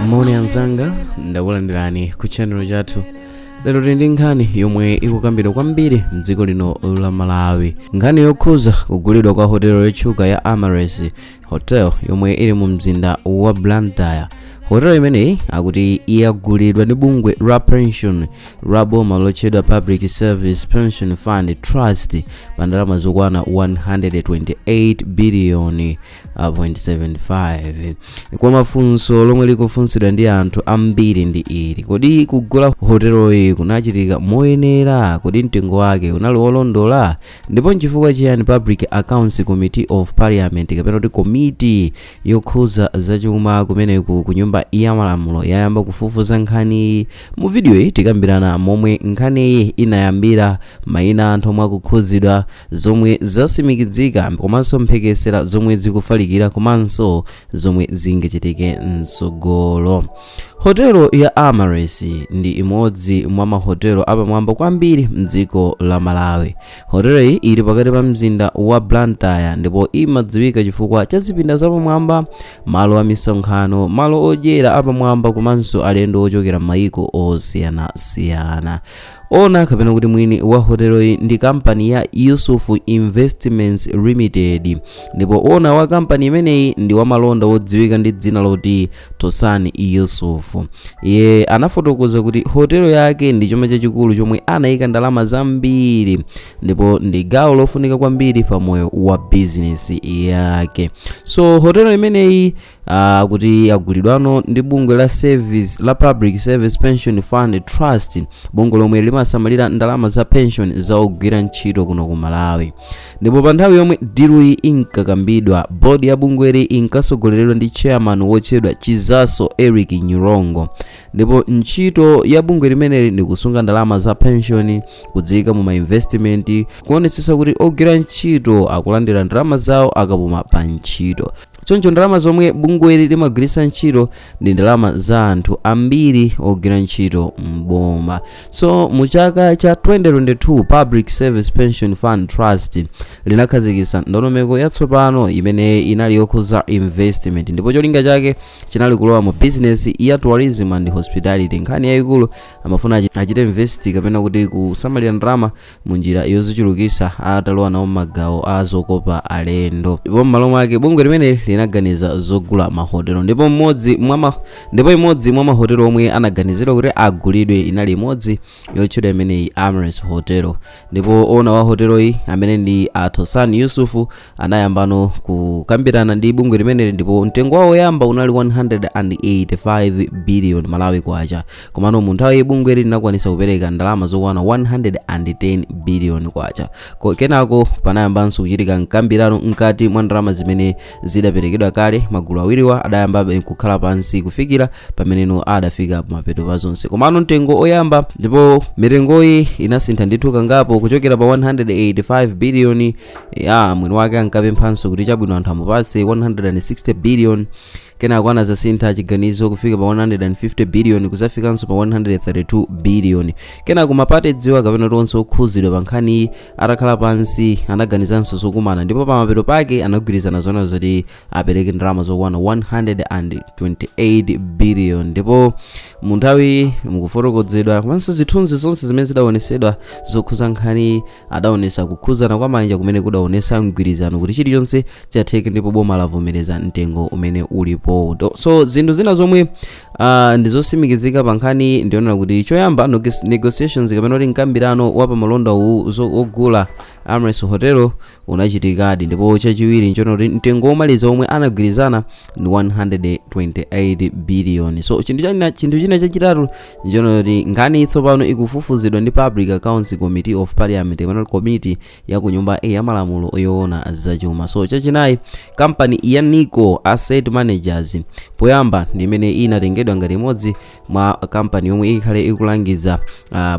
Moni anzanga ndakulandirani ku channel chathu. Lero tili ndi nkhani yomwe ikukambidwa kwambiri mdziko lino la Malawi. Nkhani yokhuza kugulidwa kwa hotelo yotchuka ya Amaryllis hotel yomwe ili mu mzinda wa Blantyre. Hotelo imeneyi akuti iyagulidwa ndi bungwe la pension la boma lotchedwa Public Service Pension Fund Trust pa ndalama zokwana 128 billion 0.75. Kwa mafunso lomwe likufunsidwa ndi anthu ambiri ndi ili: kodi kugula hotelo iyi kunachitika moyenera? Kodi mtengo wake unali wolondola? Ndipo nchifukwa chiyani Public Accounts Committee of Parliament kapena kuti komiti yokhuza zachuma kumeneku ku nyumba ya malamulo yayamba kufufuza nkhani. Mu video iyi tikambirana momwe nkhani iyi inayambira, mayina anthu omwe akukhuzidwa, zomwe zasimikizika komanso mphekesera zomwe zikufalikira komanso zomwe zingachitike mtsogolo. Hotelo ya Amaryllis ndi imodzi mwa mahotelo apamwamba kwambiri mdziko la Malawi. Hotelo iyi ili pakati pa mzinda wa Blantyre ndipo imadziwika chifukwa cha zipinda zapamwamba, malo a misonkhano, malo odyera apamwamba komanso alendo ochokera m'mayiko osiyanasiyana. Ona kapena kuti mwini wa hotelo iyi ndi kampani ya Yusuf Investments Limited, ndipo ona wa kampani imeneyi ndi wamalonda wodziwika ndi dzina loti Tosani Yusuf. Iye anafotokoza kuti hotelo yake ndi chuma chachikulu chomwe anayika ndalama zambiri ndipo ndi gawo lofunika kwambiri pa moyo wa business yake. So hotelo imeneyi kuti yagulidwano ndi bungwe la Public Service Pension Fund Trust, bungwe lomwe limasamalira ndalama za pension za ogwira ntchito kuno ku Malawi. Ndipo pa nthawi yomwe diluyi inkakambidwa, bodi ya bungweli inkasogoleredwa ndi chairman wotchedwa Chizaso Eric Nyurongo. Ndipo ntchito ya bungwe limeneli ndi kusunga ndalama za pension, kudzika mu investment, kuonetsetsa kuti ogwira ntchito akulandira ndalama zawo akapuma pa ntchito. Choncho ndalama zomwe bungweli limagwiritsa ntchito ndi ndalama za anthu ambiri ogwira ntchito mboma. So mu chaka cha 2022 Public Service Pension Fund Trust linakhazikitsa ndondomeko yatsopano imene inali yokhuza investment, ndipo cholinga chake chinali kulowa mu business ya tourism and hospitality. Nkhani yayikulu amafuna achite invest kapena kuti kusamalira ndalama mu njira yozichulukitsa atalowa nawo magawo a zokopa alendo. Ndipo m'malo mwake bungwe limene linaganiza zogula mahotelo, ndipo imodzi mwa mahotelo omwe anaganizira kuti agulidwe inali imodzi yotchedwa imeneyi Amaryllis Hotel. Ndipo ona wa hotelo iyi amene ndi Tosani Yusuf anayambano kukambirana ndi bungwe limeneli, ndipo mtengo wawo yamba unali 185 billion Malawi kwacha, komano mu nthawi bungwe linakwanisa kupereka ndalama zokwana 110 billion kwacha. Kenako panayambanso kuchitika mkambirano mkati mwa ndalama zimene zidaperekedwa kale. Magulu awiriwa adayamba kukhala pansi kufikira pameneno adafika mapeto pa zonse, komano mtengo oyamba ndipo mitengoyi inasintha ndithu kangapo kuchokera pa 185 billion ya mwini wake ankapemphanso kuti chabwino anthu amupatse 160 billion. Kenako anazasintha chiganizo kufika pa 150 billion kuzafikanso pa 132 billion. Kenako mapate dziwa kapena tonse okhuzidwa pa nkhani atakhala pansi anaganizanso zokumana, ndipo pa mapeto pake anagwirizana zona zoti apereke ndalama zokwana 128 billion. Ndipo mu nthawi mukufotokozedwa komanso zithunzi zonse zimene zidaonesedwa zokhuza nkhani adaonesa kukhuzana kwa manja kumene kudaonesa mgwirizano kuti chilichonse chatheke, ndipo boma lavomereza mtengo umene ulipo. So zinthu zina zomwe ndizosimikizika pa nkhani ndiona kuti choyamba negotiations kapena kuti mkambirano wa pamalonda ogula Amaryllis Hotel unachitikadi, ndipo chachiwiri nchono kuti mtengo womaliza omwe anagwirizana ndi 128 billion. So chinthu china chachitatu nchono kuti nkhani tsopano ikufufuzidwa ndi Public Accounts Committee of Parliament, kapena komiti ya ku nyumba ya malamulo yoona zachuma. So chachinayi kampani ya Ntchito Asset Managers poyamba ndi imene inatengedwa ngati imodzi mwa kampani yomwe ikhale ikulangiza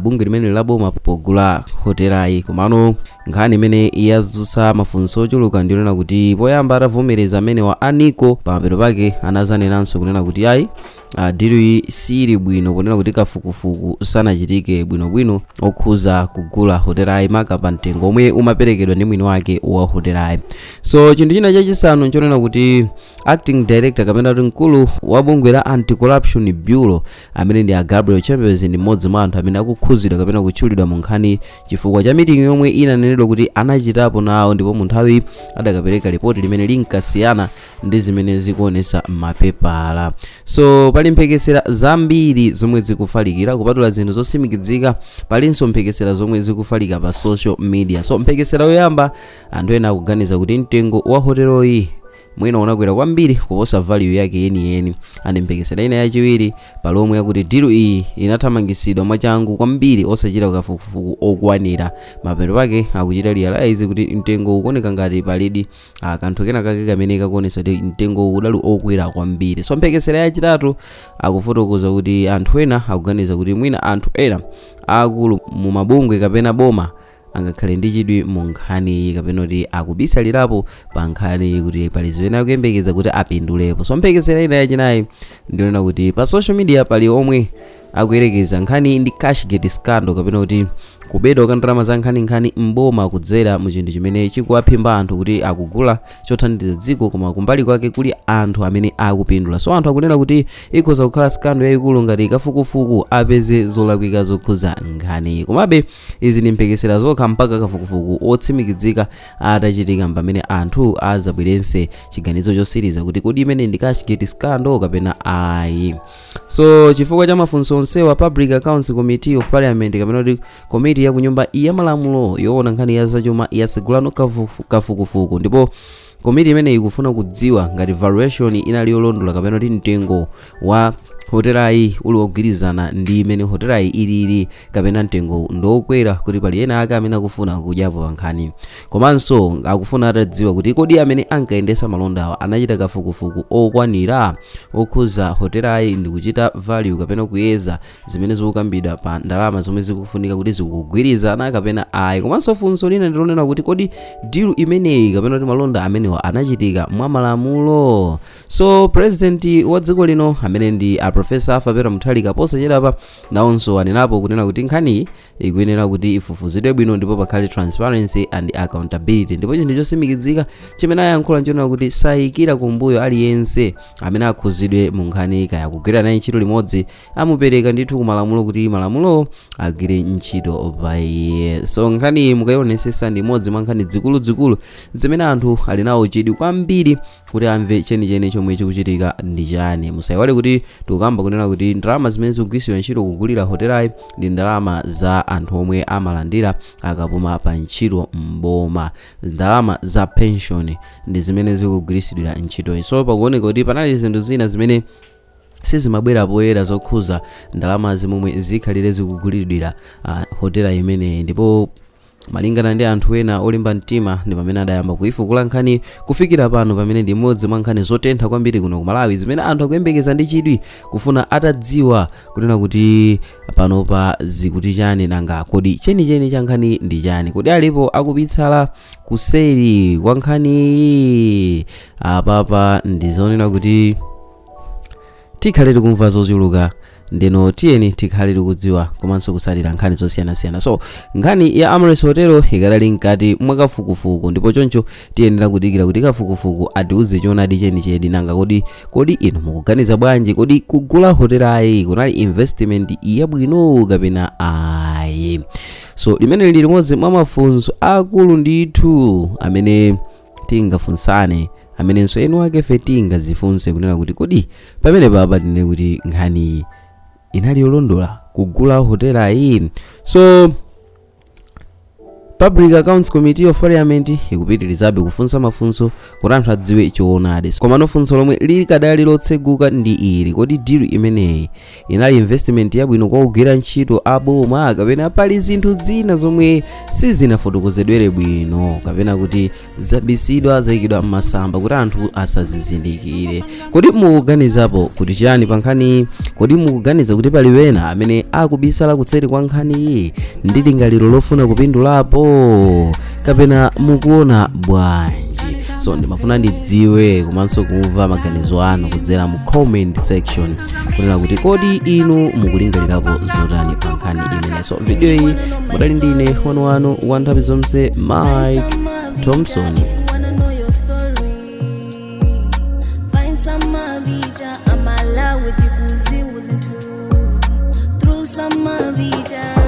bungwe limene laboma pogula hotelayi. Komano nkhani imene yazutsa mafunso ochuluka ndionena kuti poyamba atavomereza amene wa Ntchito pamapeto pake anazanenanso kunena kuti ayi deal sili bwino ponena kuti kafukufuku sanachitike bwinobwino okhuza kugula hotelayi maka pa mtengo omwe umaperekedwa ndi mwini wake wa hotelayi. So chinthu china chachisanu nchonena kuti acting director kapena kuti mkulu wa bungwe la anti-corruption bureau amene ndi Gabriel Chambers ndi mmodzi mwa anthu amene akukhuzidwa kapena kutchulidwa mu nkhani chifukwa cha meeting yomwe inanenedwa kuti anachitapo nawo ndipo mu nthawi adakapereka ripoti limene linkasiyana ndi zimene zikuonesa m'mapepala. So pali mphekesera zambiri zomwe zikufalikira kupatula zinthu zosimikizika, palinso mphekesera zomwe zikufalika pa social media. So mphekesera yoyamba anthu ena akuganiza kuti mtengo wa hoteloyi mwina unakwera kwambiri kuposa value yake yeniyeni. Andi mphekesera ina yachiwiri palomwe yakuti deal iyi inathamangisidwa mwachangu kwambiri osachita kafukufuku okwanira. Mapeto pake akuchita realize kuti mtengo ukuoneka ngati palidi kanthu kena kake kamene kakuonesa kuti mtengo udali okwera kwambiri. So mphekesera yachitatu akufotokoza kuti anthu ena akuganiza kuti mwina anthu ena akulu mu mabungwe kapena boma angakhale ndi chidwi mu nkhani kapena kuti akubisalirapo pa nkhani kuti pali zimene akuyembekeza kuti apindulepo. So mphekesera ina yachinayi ndionena kuti pa social media pali omwe akuyerekeza nkhani ndi cashgate scandal kapena kuti kubedwa kwa ndalama za nkhani mboma kudzera mu chinthu chimene chikuwaphimba anthu kuti akugula chothandiza dziko koma kumbali kwake kuli anthu amene akupindula. So anthu akunena kuti ikhoza kukhala scandal yayikulu ngati kafukufuku apeze zolakwika zokhuza nkhani. Komabe izi ndi mphekesera zokha mpaka kafukufuku otsimikizika atachitika pamene anthu azabwerense chiganizo chosiriza kuti kodi imene ndi cashgate scandal kapena ayi. So chifukwa cha mafunso onsewa Public Accounts Committee of Parliament kapena kuti komiti ya kunyumba ya malamulo yoona nkhani ya zachuma yatsegulano kafukufuku, ndipo komiti imene ikufuna kudziwa ngati valuation inali yolondola kapena kuti mtengo wa hotelayi uli wogwirizana ndi imene hotelayi ilili kapena mtengo ndokwera kuti pali ena ake amene akufuna kudyapo pa nkhani. Komanso akufuna atadziwa kuti kodi amene ankayendesa malondawa anachita kafukufuku okwanira okhuza hotelayi ndi kuchita value kapena kuyeza zimene zikukambidwa pa ndalama zomwe zikufunika kuti zikugwirizana kapena ayi. Komanso funso lina ndilonena kuti kodi deal imeneyi kapena kuti malonda amenewa anachitika mwa malamulo. So president wa dziko lino amene ndi Professor Afapera Muthalika posachedapa nawonso anenapo kunena kuti nkhani ikuyenera kuti ifufuzidwe bwino ndipo pakhale transparency and accountability. Ndipo chinthu chosimikizika chimene ayankhula nchonena kuti sayikira kumbuyo aliyense amene akhuzidwe mu nkhani kaya kugwira naye ntchito limodzi amupereka ndithu ku malamulo kuti malamulo agwire ntchito paiye. So nkhani mukayionesesa ndi imodzi mwa nkhani zikuluzikulu zimene anthu ali nawo chidwi kwambiri kuti amve chenicheni chomwe chikuchitika ndi chani. Musayiwale kuti tukamba kunena kuti ndalama zimene zikugwiritsidwa ntchito kugulira hotelayi ndi ndalama za anthu omwe amalandira akapuma pa ntchito mboma. Ndalama za pension ndi zimene zikugwiritsidwa ntchito. So pakuoneka kuti panali zinthu zina zimene sizimabwera poyera zokhuza ndalama zimomwe zikhalire zikuguliridwira hotela imene. Ndipo malingana ndi anthu ena olimba mtima ndi pamene adayamba kuifukula nkhani kufikira pano pamene ndi imodzi mwa nkhani zotentha kwambiri kuno ku Malawi zimene anthu akuyembekeza ndi chidwi kufuna atadziwa kunena kuti panopa zikuti chani nanga kodi chenicheni cha nkhani ndi chani. Kodi alipo akubitsala kuseri kwa nkhani apapa ndizonena kuti tikhale tikumva zochuluka ndeno tiyeni tikhale tikudziwa komanso kusalira nkhani zosiyanasiyana. So nkhani ya Amaryllis Hotel ikadali mkati mwa kafukufuku ndipo choncho tiyenera kudikira kuti kafukufuku atiuze choonadi chenicheni nanga kodi inu mukuganiza bwanji, kodi kugula hotelayi kunali investment yabwino kapena ayi. So limene lili limodzi mwa mafunso akulu ndithu amene tingafunsane amenenso enu ake fe tingazifunse kunena kuti kodi pamene papa tinene kuti nkhani inali yolondola kugula hotelayi. So Public Accounts Committee of Parliament ikupitirizabe kufunsa mafunso kuti anthu adziwe choonadi. Koma funso lomwe likadali lotseguka ndi ili, kodi deal imeneyi inali investment yabwino kwa kugwira ntchito aboma kapena pali zinthu zina zomwe sizinafotokozedwere bwino kapena kuti zabisidwa zayikidwa m'masamba kuti anthu asazizindikire. Kodi mukuganizapo kuti chiyani pa nkhani? Kodi mukuganiza kuti pali wena amene akubisala kuseri kwa nkhani ndi lingaliro lofuna kupindulapo kapena mukuona bwanji? so ndimafuna ndidziwe komanso kumva maganizo anu kudzera mu comment section kunena kuti kodi inu mukulingalirapo zotani pa nkhani imene. So video iyi mudali ndine wanu wa nthawi zonse Mike Thompson. Through some vida